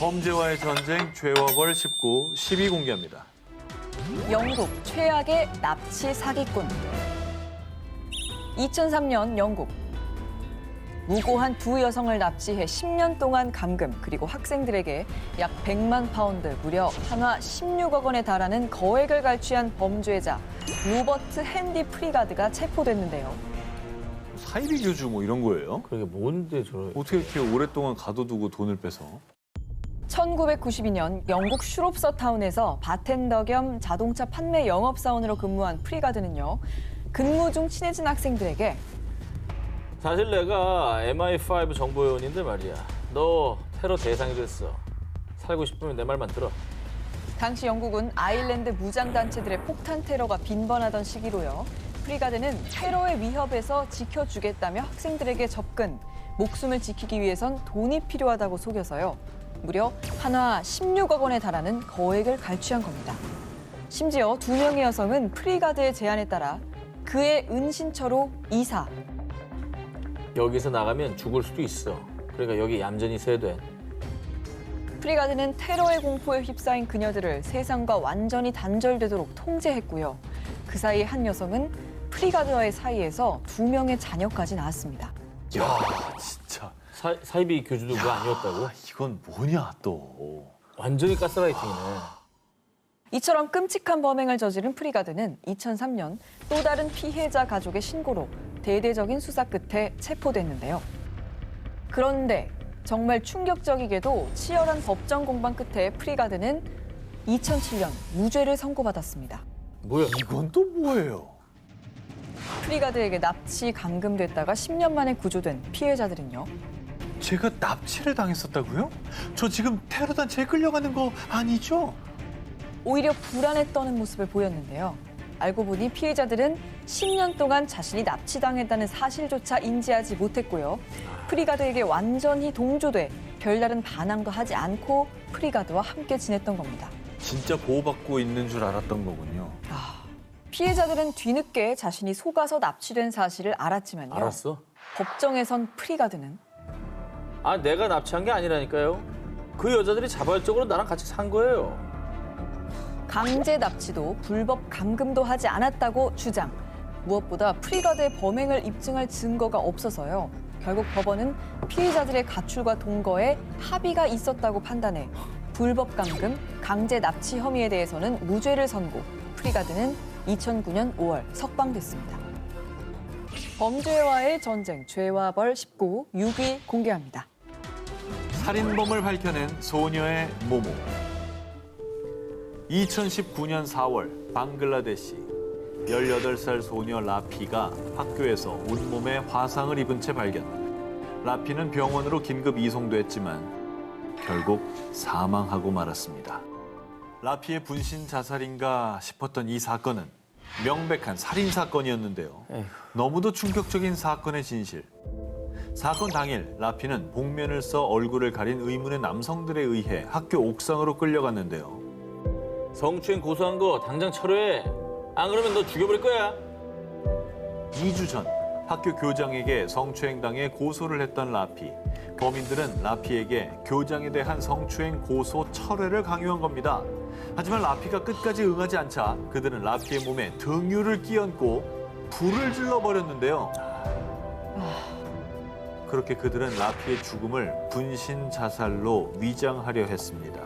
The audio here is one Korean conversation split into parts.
범죄와의 전쟁 죄와벌 19, 12 공개합니다. 영국 최악의 납치 사기꾼. 2003년 영국. 무고한 두 여성을 납치해 10년 동안 감금, 그리고 학생들에게 약 100만 파운드, 무려 한화 16억 원에 달하는 거액을 갈취한 범죄자 로버트 핸디 프리가드가 체포됐는데요. 사이비 교주 뭐 이런 거예요? 그러게 뭔데 저래. 어떻게 이렇게 오랫동안 가둬두고 돈을 뺏어? 1992년 영국 슈롭서 타운에서 바텐더 겸 자동차 판매 영업사원으로 근무한 프리가드는요, 근무 중 친해진 학생들에게 사실 내가 MI5 정보요원인데 말이야. 너 테러 대상이 됐어. 살고 싶으면 내 말만 들어. 당시 영국은 아일랜드 무장단체들의 폭탄 테러가 빈번하던 시기로요. 프리가드는 테러의 위협에서 지켜주겠다며 학생들에게 접근, 목숨을 지키기 위해선 돈이 필요하다고 속여서요. 무려 한화 16억 원에 달하는 거액을 갈취한 겁니다. 심지어 두 명의 여성은 프리가드의 제안에 따라 그의 은신처로 이사. 여기서 나가면 죽을 수도 있어. 그러니까 여기 얌전히 있어야 돼. 프리가드는 테러의 공포에 휩싸인 그녀들을 세상과 완전히 단절되도록 통제했고요. 그 사이 한 여성은 프리가드와의 사이에서 두 명의 자녀까지 낳았습니다. 야, 진짜. 사이비 교주도 그거 아니었다고? 이건 뭐냐 또. 완전히 가스라이팅이네. 이처럼 끔찍한 범행을 저지른 프리가드는 2003년 또 다른 피해자 가족의 신고로 대대적인 수사 끝에 체포됐는데요. 그런데 정말 충격적이게도 치열한 법정 공방 끝에 프리가드는 2007년 무죄를 선고받았습니다. 뭐야? 이건 또 뭐예요? 프리가드에게 납치 감금됐다가 10년 만에 구조된 피해자들은요. 제가 납치를 당했었다고요? 저 지금 테러 단체에 끌려가는 거 아니죠? 오히려 불안에 떠는 모습을 보였는데요. 알고 보니 피해자들은 10년 동안 자신이 납치당했다는 사실조차 인지하지 못했고요. 프리가드에게 완전히 동조돼 별다른 반항도 하지 않고 프리가드와 함께 지냈던 겁니다. 진짜 보호받고 있는 줄 알았던 거군요. 피해자들은 뒤늦게 자신이 속아서 납치된 사실을 알았지만요. 알았어? 법정에선 프리가드는 아, 내가 납치한 게 아니라니까요. 그 여자들이 자발적으로 나랑 같이 산 거예요. 강제 납치도 불법 감금도 하지 않았다고 주장. 무엇보다 프리가드의 범행을 입증할 증거가 없어서요. 결국 법원은 피해자들의 가출과 동거에 합의가 있었다고 판단해 불법 감금, 강제 납치 혐의에 대해서는 무죄를 선고. 프리가드는 2009년 5월 석방됐습니다. 범죄와의 전쟁, 죄와 벌 19, 6위 공개합니다. 살인범을 밝혀낸 소녀의 모모. 2019년 4월 방글라데시 18살 소녀 라피가 학교에서 온몸에 화상을 입은 채 발견. 라피는 병원으로 긴급 이송됐지만 결국 사망하고 말았습니다. 라피의 분신 자살인가 싶었던 이 사건은 명백한 살인 사건이었는데요. 에휴. 너무도 충격적인 사건의 진실. 사건 당일 라피는 복면을 써 얼굴을 가린 의문의 남성들에 의해 학교 옥상으로 끌려갔는데요. 성추행 고소한 거 당장 철회해. 안 그러면 너 죽여버릴 거야. 2주 전 학교 교장에게 성추행당해 고소를 했던 라피. 범인들은 라피에게 교장에 대한 성추행 고소 철회를 강요한 겁니다. 하지만 라피가 끝까지 응하지 않자 그들은 라피의 몸에 등유를 끼얹고 불을 질러버렸는데요. 그렇게 그들은 라피의 죽음을 분신 자살로 위장하려 했습니다.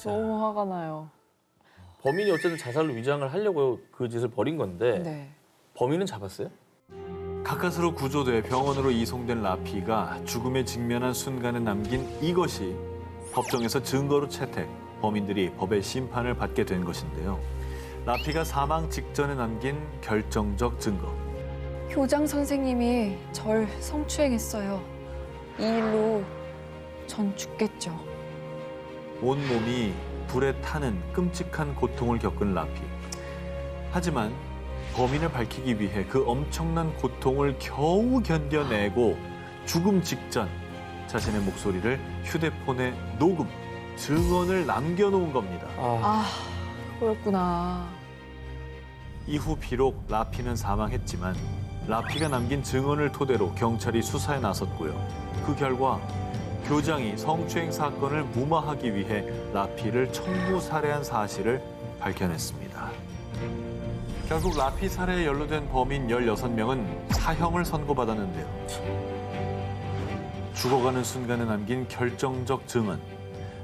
너무 화가 나요. 범인이 어쨌든 자살로 위장을 하려고 그 짓을 벌인 건데 네. 범인은 잡았어요? 가까스로 구조돼 병원으로 이송된 라피가 죽음에 직면한 순간에 남긴 이것이 법정에서 증거로 채택, 범인들이 법의 심판을 받게 된 것인데요. 라피가 사망 직전에 남긴 결정적 증거. 교장 선생님이 절 성추행했어요. 이 일로 전 죽겠죠. 온몸이 불에 타는 끔찍한 고통을 겪은 라피. 하지만 범인을 밝히기 위해 그 엄청난 고통을 겨우 견뎌내고 죽음 직전 자신의 목소리를 휴대폰에 녹음, 증언을 남겨놓은 겁니다. 그렇구나. 이후 비록 라피는 사망했지만 라피가 남긴 증언을 토대로 경찰이 수사에 나섰고요. 그 결과 교장이 성추행 사건을 무마하기 위해 라피를 청부 살해한 사실을 밝혀냈습니다. 결국 라피 살해에 연루된 범인 16명은 사형을 선고받았는데요. 죽어가는 순간에 남긴 결정적 증언,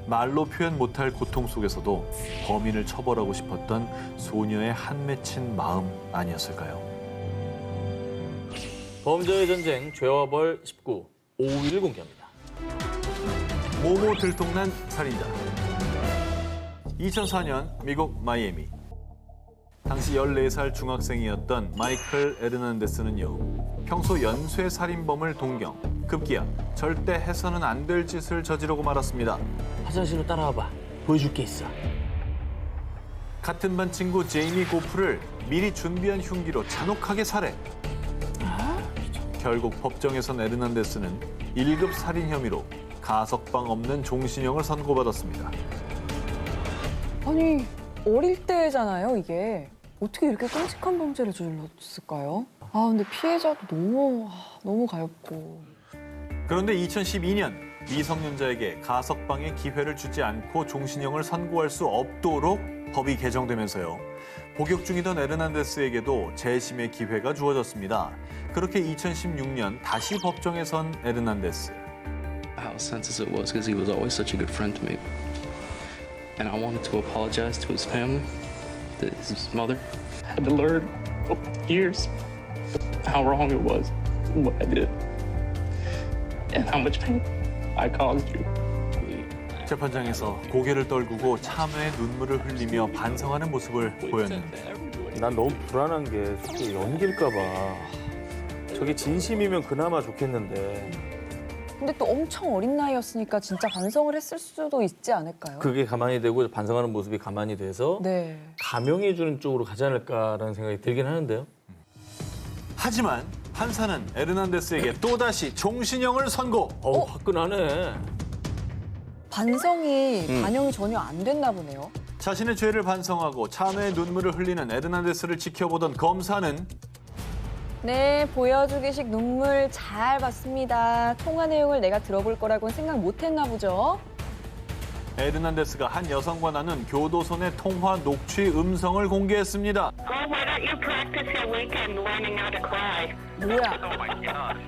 말로 표현 못할 고통 속에서도 범인을 처벌하고 싶었던 소녀의 한 맺힌 마음 아니었을까요? 범죄의 전쟁, 죄와 벌 19, 5위를 공개합니다. 모모 들통난 살인자. 2004년 미국 마이애미. 당시 14살 중학생이었던 마이클 에르난데스는요. 평소 연쇄 살인범을 동경, 급기야 절대 해서는 안 될 짓을 저지르고 말았습니다. 화장실로 따라와봐. 보여줄 게 있어. 같은 반 친구 제이미 고프를 미리 준비한 흉기로 잔혹하게 살해. 결국 법정에선 에르난데스는 1급 살인 혐의로 가석방 없는 종신형을 선고받았습니다. 아니, 어릴 때잖아요, 이게. 어떻게 이렇게 끔찍한 범죄를 저질렀을까요? 아, 근데 피해자도 너무 가엾고. 그런데 2012년 미성년자에게 가석방의 기회를 주지 않고 종신형을 선고할 수 없도록 법이 개정되면서요. 복역 중이던 에르난데스에게도 재심의 기회가 주어졌습니다. 그렇게 2016년 다시 법정에 선 에르난데스. How senseless it was because he was always such a good friend to me. And I wanted to apologize to his family, to his mother. I had to learn over the years how wrong it was, what I did, and how much pain I caused you. 재판장에서 고개를 떨구고 참회의 눈물을 흘리며 반성하는 모습을 보였는데 난 너무 불안한 게 솔직히 연기일까 봐. 저게 진심이면 그나마 좋겠는데 근데 또 엄청 어린 나이였으니까 진짜 반성을 했을 수도 있지 않을까요? 그게 가만히 되고 반성하는 모습이 가만히 돼서 네. 감형해주는 쪽으로 가지 않을까라는 생각이 들긴 하는데요. 하지만 판사는 에르난데스에게 또다시 종신형을 선고. 화끈하네. 반성이 반영이 전혀 안 됐나 보네요. 자신의 죄를 반성하고 참회의 눈물을 흘리는 에르난데스를 지켜보던 검사는 네, 보여주기식 눈물 잘 봤습니다. 통화 내용을 내가 들어볼 거라고는 생각 못 했나 보죠? 에르난데스가 한 여성과 나눈 교도소 내 통화 녹취 음성을 공개했습니다. Well, why don't you practice your weekend learning how to cry? 뭐야? Oh my god.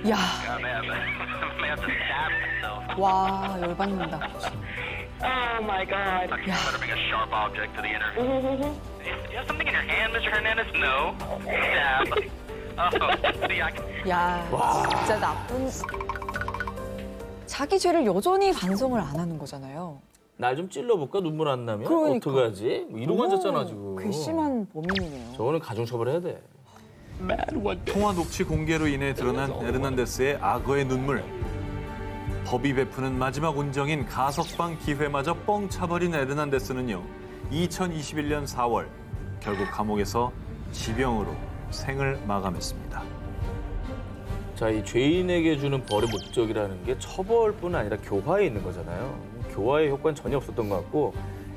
야, I may have to stab myself. 와, 열받는다. Oh my God. You better bring a sharp object to the interview. You have something in your hand, Mr. Hernandez? No. Stab. Oh, see, I can... 야, 진짜 나쁜. 자기 죄를 여전히 반성을 안 하는 거잖아요. 날 좀 찔러볼까? 눈물 안 나면? 그러니까. 어떡하지? 뭐 이러고 앉았잖아 지금. 괘씸한 범인이네요. 저거는 가중처벌해야 돼. Bad one day. 통화 녹취 공개로 인해 드러난 에르난데스의 악어의 눈물. 법이 베푸는 마지막 운정인 가석방 기회마저 뻥 차버린 에르난데스는요. 2021년 4월 결국 감옥에서 지병으로 생을 마감했습니다. 자, 이 죄인에게 주는 벌의 목적이라는 게 처벌뿐 아니라 교화에 있는 거잖아요. 교화의 효과는 전혀 없었던 것 같고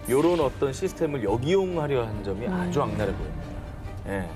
이런 어떤 시스템을 역이용하려 한 점이 아주 악랄해 보입니다. 예.